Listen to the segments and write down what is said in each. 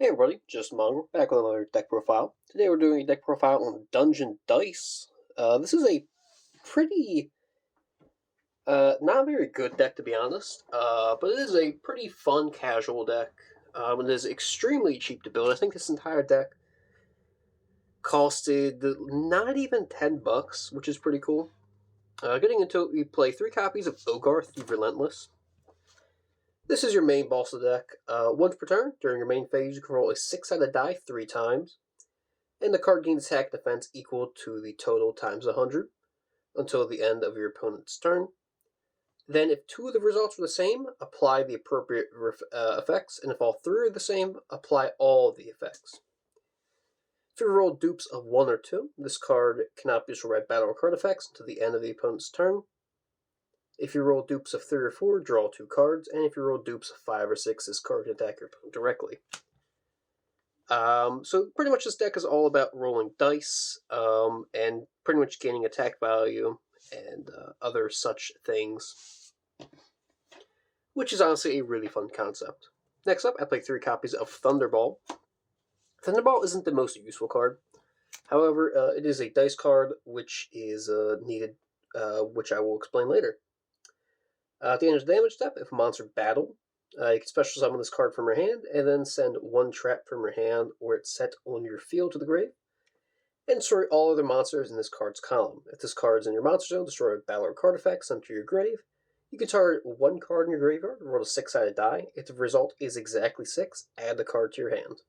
Hey everybody, just Mongrel, back with another deck profile. Today we're doing a deck profile on Dungeon Dice. This is a pretty, not very good deck to be honest, but it is a pretty fun casual deck. It is extremely cheap to build. I think this entire deck costed not even $10, which is pretty cool. Getting into it, we play 3 copies of Ogarth the Relentless. This is your main boss of the deck. Once per turn, during your main phase, you can roll a 6-sided die 3 times. And the card gains attack defense equal to the total times 100 until the end of your opponent's turn. Then, if 2 of the results are the same, apply the appropriate effects, and if all 3 are the same, apply all the effects. If you roll dupes of 1 or 2, this card cannot be destroyed by battle or card effects until the end of the opponent's turn. If you roll dupes of 3 or 4, draw 2 cards, and if you roll dupes of 5 or 6, this card can attack your opponent directly. So pretty much this deck is all about rolling dice, and pretty much gaining attack value and other such things, which is honestly a really fun concept. Next up, I play 3 copies of Thunderball. Thunderball isn't the most useful card. However, it is a dice card which is needed, which I will explain later. At the end of the damage step, if a monster battle, you can special summon this card from your hand, and then send 1 trap from your hand or it's set on your field to the grave, and destroy all other monsters in this card's column. If this card is in your monster zone, destroy battle or card effects sent to your grave. You can target 1 card in your graveyard, roll a 6-sided die. If the result is exactly 6, add the card to your hand.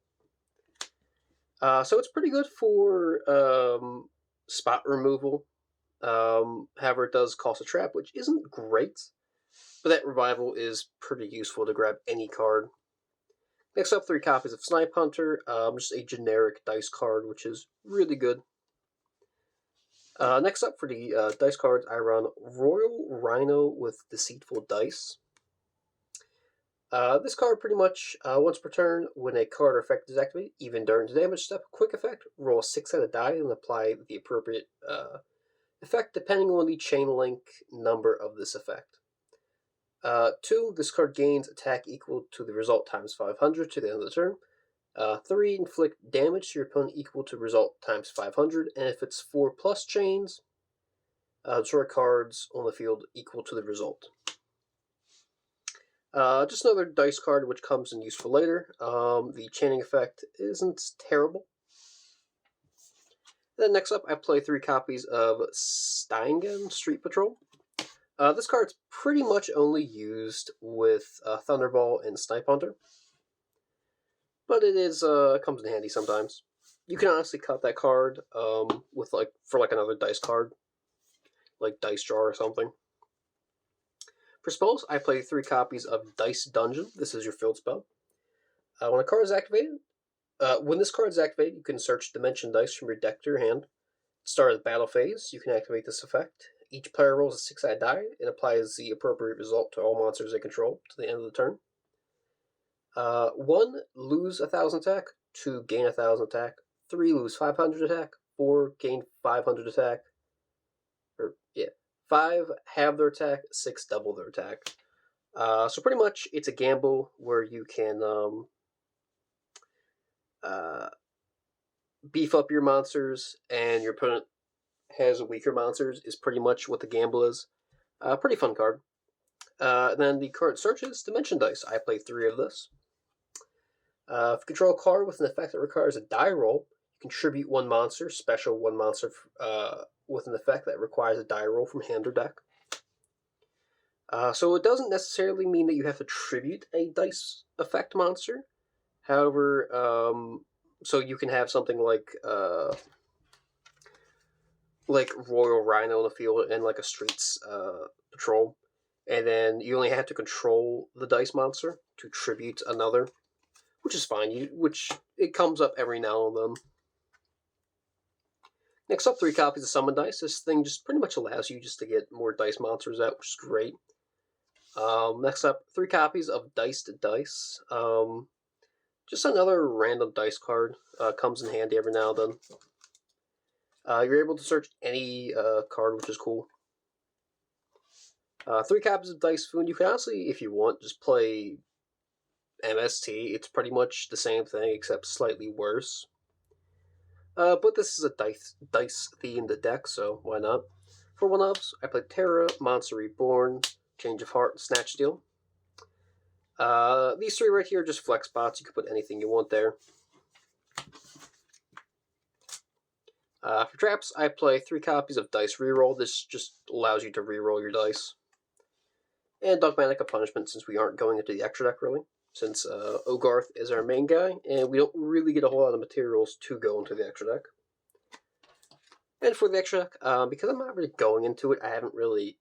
So it's pretty good for spot removal. However, it does cost a trap, which isn't great. But that revival is pretty useful to grab any card. Next up, 3 copies of Snipe Hunter, just a generic dice card, which is really good. Next up for the dice cards, I run Royal Rhino with Deceitful Dice. This card pretty much, once per turn, when a card or effect is activated, even during the damage step, quick effect, roll a 6-sided die and apply the appropriate effect depending on the chain link number of this effect. 2, this card gains attack equal to the result times 500 to the end of the turn. 3, inflict damage to your opponent equal to result times 500, and if it's 4 plus chains, destroy cards on the field equal to the result. Just another dice card which comes in useful later. The chaining effect isn't terrible. Then next up, I play 3 copies of Steingen Street Patrol. This card's pretty much only used with Thunderball and Snipe Hunter, but it is comes in handy sometimes. You can honestly cut that card with for another dice card, like Dice Jar or something. For spells, I play 3 copies of Dice Dungeon. This is your field spell. When a card is activated, when this card is activated, you can search Dimension Dice from your deck to your hand. At the start of the battle phase, you can activate this effect. Each player rolls a 6-sided die and applies the appropriate result to all monsters they control to the end of the turn. 1, lose 1,000 attack. 2, gain 1,000 attack. 3, lose 500 attack. 4, gain 500 attack. 5, halve their attack. 6, double their attack. So pretty much, it's a gamble where you can beef up your monsters, and your opponent has weaker monsters, is pretty much what the gamble is. Pretty fun card. Then the card searches Dimension Dice. I play 3 of this. If you control a card with an effect that requires a die roll, you contribute 1 monster, special 1 monster with an effect that requires a die roll from hand or deck. So it doesn't necessarily mean that you have to tribute a dice effect monster. However, so you can have something like Royal Rhino in the field and like a Streets Patrol, and then you only have to control the dice monster to tribute another, which is fine. Which it comes up every now and then. Next up, 3 copies of Summon Dice. This thing just pretty much allows you just to get more dice monsters out, which is great. Next up, 3 copies of Diced Dice. Just another random dice card. Comes in handy every now and then. You're able to search any card, which is cool. 3 copies of Dice Spoon. You can honestly, if you want, just play MST. It's pretty much the same thing, except slightly worse. But this is a dice themed deck, so why not? For one-ups, I played Terra, Monster Reborn, Change of Heart, and Snatch Steal. These three right here are just flex spots. You can put anything you want there. For traps, I play 3 copies of Dice Reroll. This just allows you to reroll your dice. And Dogmatic of Punishment, since we aren't going into the extra deck really. Since Ogarth is our main guy, and we don't really get a whole lot of materials to go into the extra deck. And for the extra deck, because I'm not really going into it, I haven't really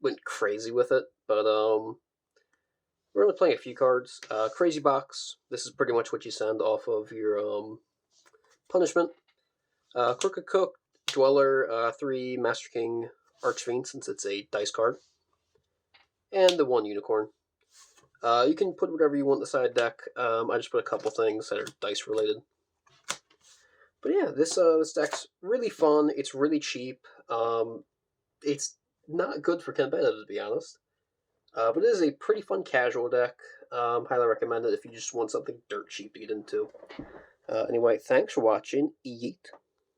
went crazy with it. But we're only playing a few cards. Crazy Box. This is pretty much what you send off of your punishment. Crooked Cook, Dweller, 3 Master King Archfiend, since it's a dice card. And the 1 Unicorn. You can put whatever you want in the side deck. I just put a couple things that are dice related. But yeah, this deck's really fun. It's really cheap. It's not good for competitive, to be honest. But it is a pretty fun casual deck. Highly recommend it if you just want something dirt cheap to get into. Anyway, thanks for watching. Yeet.